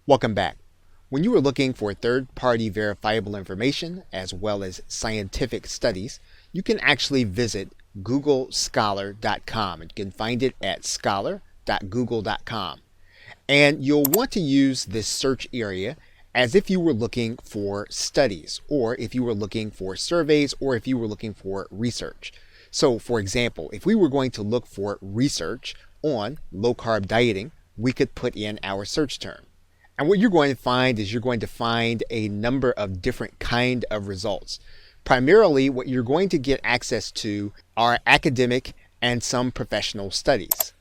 Welcome back. When you are looking for third-party verifiable information as well as scientific studies, you can actually visit googlescholar.com. You can find it at scholar.google.com. And you'll want to use this search area as if you were looking for studies, or if you were looking for surveys, or if you were looking for research. So for example, if we were going to look for research on low-carb dieting, we could put in our search term. And what you're going to find is you're going to find a number of different kind of results. Primarily, what you're going to get access to are academic and some professional studies.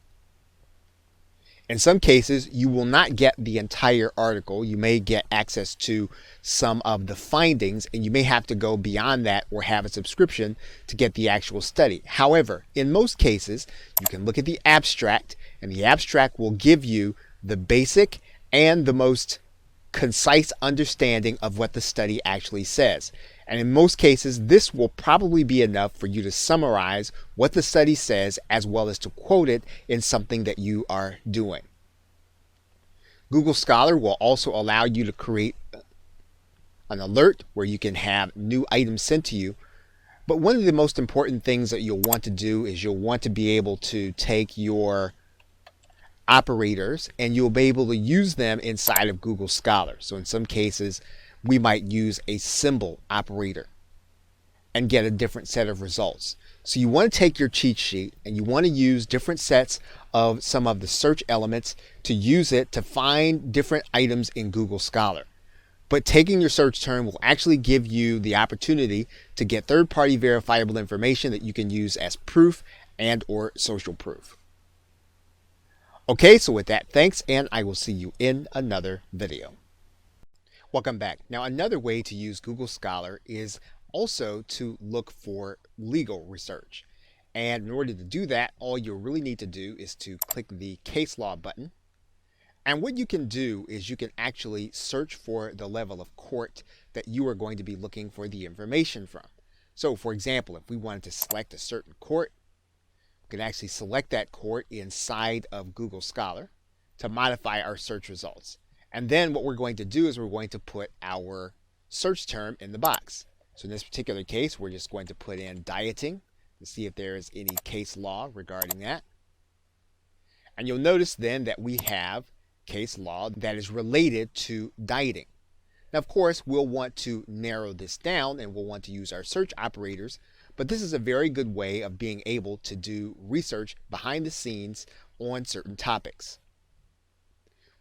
In some cases, you will not get the entire article. You may get access to some of the findings, and you may have to go beyond that or have a subscription to get the actual study. However, in most cases, you can look at the abstract, and the abstract will give you the basic and the most concise understanding of what the study actually says. And in most cases, this will probably be enough for you to summarize what the study says as well as to quote it in something that you are doing. Google Scholar will also allow you to create an alert where you can have new items sent to you. But one of the most important things that you'll want to do is you'll want to be able to take your operators and you'll be able to use them inside of Google Scholar. So in some cases, we might use a symbol operator and get a different set of results. So you want to take your cheat sheet and you want to use different sets of some of the search elements to use it to find different items in Google Scholar. But taking your search term will actually give you the opportunity to get third-party verifiable information that you can use as proof and or social proof. Okay, so with that, thanks, and I will see you in another video. Welcome back. Now, another way to use Google Scholar is also to look for legal research. And in order to do that, all you really need to do is to click the case law button. And what you can do is you can actually search for the level of court that you are going to be looking for the information from. So, for example, if we wanted to select a certain court, we can actually select that court inside of Google Scholar to modify our search results. And then what we're going to do is we're going to put our search term in the box. So in this particular case, we're just going to put in dieting to see if there is any case law regarding that. And you'll notice then that we have case law that is related to dieting. Now, of course, we'll want to narrow this down and we'll want to use our search operators. But this is a very good way of being able to do research behind the scenes on certain topics.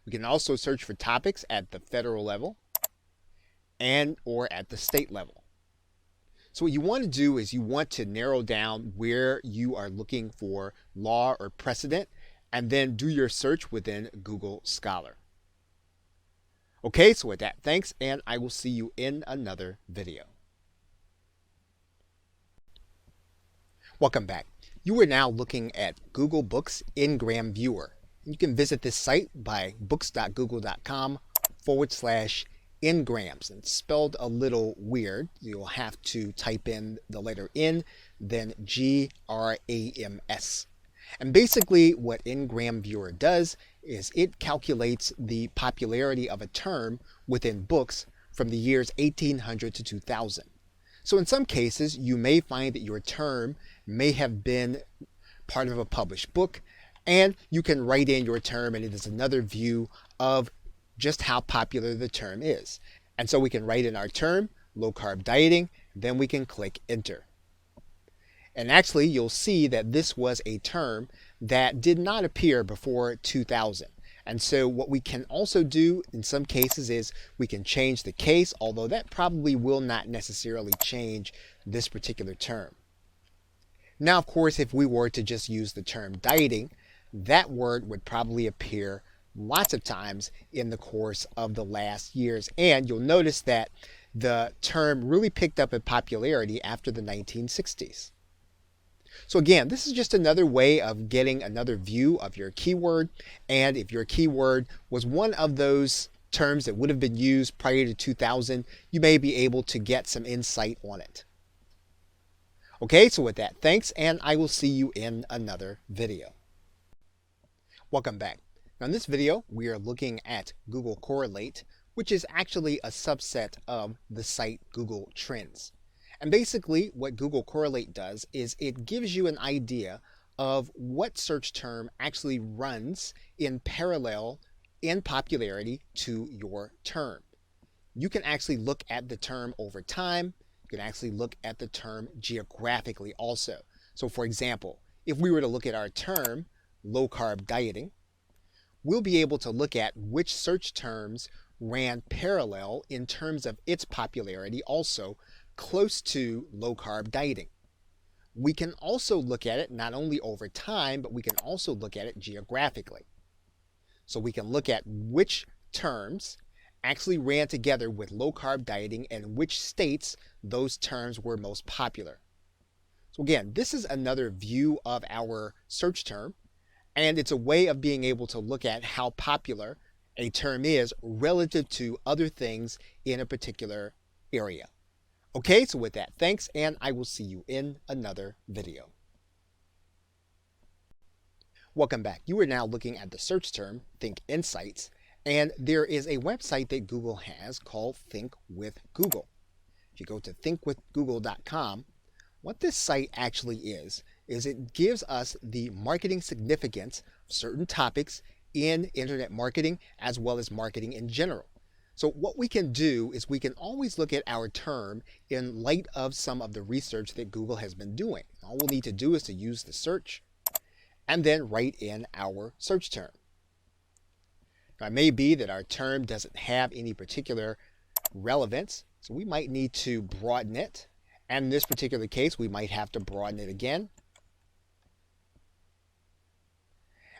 We can also search for topics at the federal level and or at the state level. So what you want to do is you want to narrow down where you are looking for law or precedent and then do your search within Google Scholar. Okay, so with that, thanks, and I will see you in another video. Welcome back. You are now looking at Google Books Ngram Viewer. You can visit this site by books.google.com/ngrams. It's spelled a little weird. You'll have to type in the letter N, then Grams. And basically what Ngram Viewer does is it calculates the popularity of a term within books from the years 1800 to 2000. So in some cases, you may find that your term may have been part of a published book, and you can write in your term, and it is another view of just how popular the term is. And so we can write in our term, low-carb dieting, then we can click enter. And actually, you'll see that this was a term that did not appear before 2000. And so what we can also do in some cases is we can change the case, although that probably will not necessarily change this particular term. Now, of course, if we were to just use the term dieting, that word would probably appear lots of times in the course of the last years. And you'll notice that the term really picked up in popularity after the 1960s. So again, this is just another way of getting another view of your keyword. And if your keyword was one of those terms that would have been used prior to 2000, you may be able to get some insight on it. Okay, so with that, thanks, and I will see you in another video. Welcome back. Now in this video, we are looking at Google Correlate, which is actually a subset of the site Google Trends. And basically what Google Correlate does is it gives you an idea of what search term actually runs in parallel in popularity to your term. You can actually look at the term over time. You can actually look at the term geographically also. So for example, if we were to look at our term low carb dieting, we'll be able to look at which search terms ran parallel in terms of its popularity also close to low carb dieting. We can also look at it not only over time, but we can also look at it geographically. So we can look at which terms actually ran together with low carb dieting and which states those terms were most popular. So again, this is another view of our search term, and it's a way of being able to look at how popular a term is relative to other things in a particular area. Okay, so with that, thanks, and I will see you in another video. Welcome back. You are now looking at the search term Think Insights, and there is a website that Google has called Think with Google. If you go to thinkwithgoogle.com, what this site actually is it gives us the marketing significance of certain topics in internet marketing as well as marketing in general. So what we can do is we can always look at our term in light of some of the research that Google has been doing. All we'll need to do is to use the search and then write in our search term. Now, it may be that our term doesn't have any particular relevance, so we might need to broaden it. And in this particular case, we might have to broaden it again.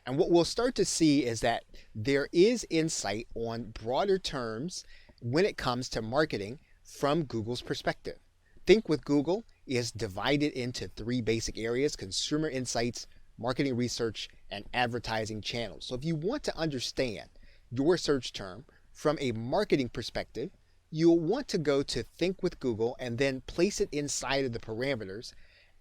And what we'll start to see is that there is insight on broader terms when it comes to marketing from Google's perspective. Think with Google is divided into three basic areas: consumer insights, marketing research, and advertising channels. So if you want to understand your search term from a marketing perspective, you'll want to go to Think with Google and then place it inside of the parameters.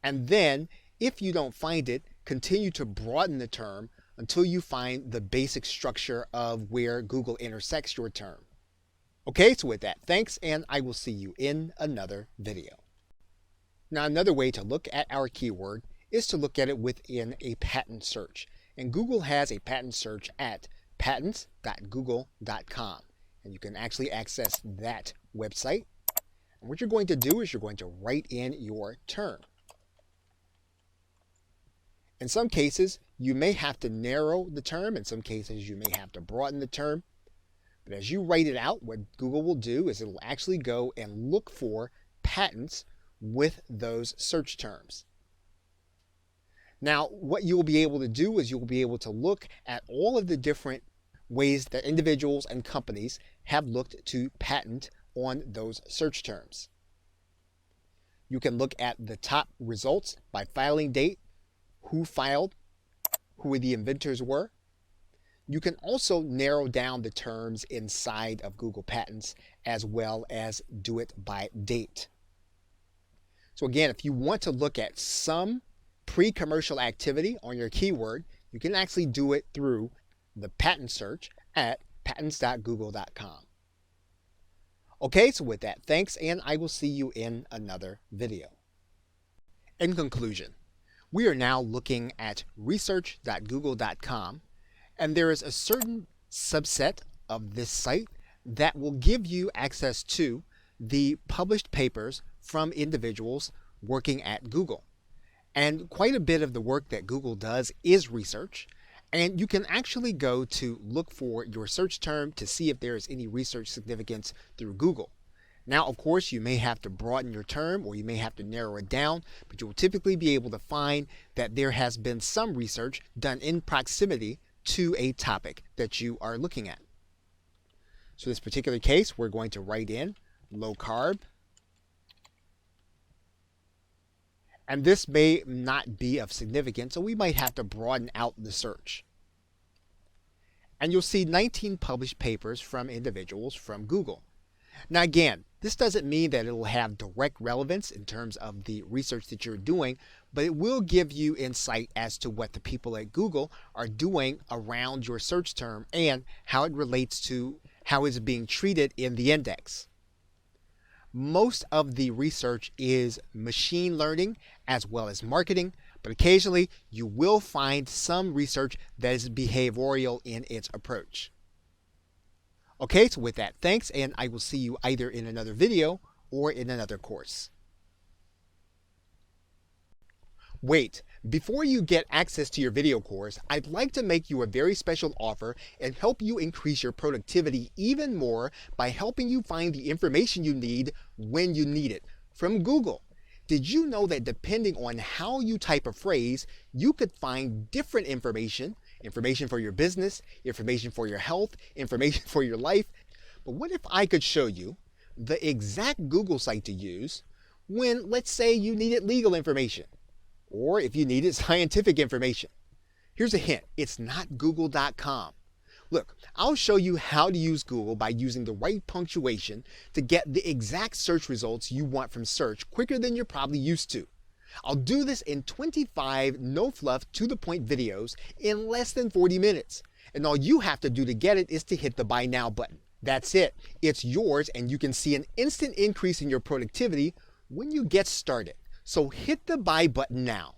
And then if you don't find it, continue to broaden the term until you find the basic structure of where Google intersects your term. Okay, so with that, thanks, and I will see you in another video. Now, another way to look at our keyword is to look at it within a patent search. And Google has a patent search at patents.google.com. And you can actually access that website. And what you're going to do is you're going to write in your term. In some cases, you may have to narrow the term. In some cases, you may have to broaden the term. But as you write it out, what Google will do is it will actually go and look for patents with those search terms. Now, what you'll be able to do is you'll be able to look at all of the different ways that individuals and companies have looked to patent on those search terms. You can look at the top results by filing date, who filed, who the inventors were. You can also narrow down the terms inside of Google Patents as well as do it by date. So again, if you want to look at some pre-commercial activity on your keyword, you can actually do it through the patent search at patents.google.com. Okay, so with that, thanks, and I will see you in another video. In conclusion, we are now looking at research.google.com, and there is a certain subset of this site that will give you access to the published papers from individuals working at Google. And quite a bit of the work that Google does is research, and you can actually go to look for your search term to see if there is any research significance through Google. Now, of course, you may have to broaden your term or you may have to narrow it down, but you will typically be able to find that there has been some research done in proximity to a topic that you are looking at. So in this particular case, we're going to write in low carb. And this may not be of significance, so we might have to broaden out the search. And you'll see 19 published papers from individuals from Google. Now again, this doesn't mean that it will have direct relevance in terms of the research that you're doing, but it will give you insight as to what the people at Google are doing around your search term and how it relates to how it's being treated in the index. Most of the research is machine learning as well as marketing, but occasionally you will find some research that is behavioral in its approach. Okay, so with that, thanks, and I will see you either in another video or in another course. Wait, before you get access to your video course, I'd like to make you a very special offer and help you increase your productivity even more by helping you find the information you need when you need it from Google. Did you know that depending on how you type a phrase, you could find different information for your business, information for your health, information for your life? But what if I could show you the exact Google site to use when, let's say, you needed legal information? Or if you needed scientific information. Here's a hint, it's not google.com. Look, I'll show you how to use Google by using the right punctuation to get the exact search results you want from search quicker than you're probably used to. I'll do this in 25 no-fluff, to-the-point videos in less than 40 minutes. And all you have to do to get it is to hit the Buy Now button. That's it. It's yours, and you can see an instant increase in your productivity when you get started. So hit the buy button now.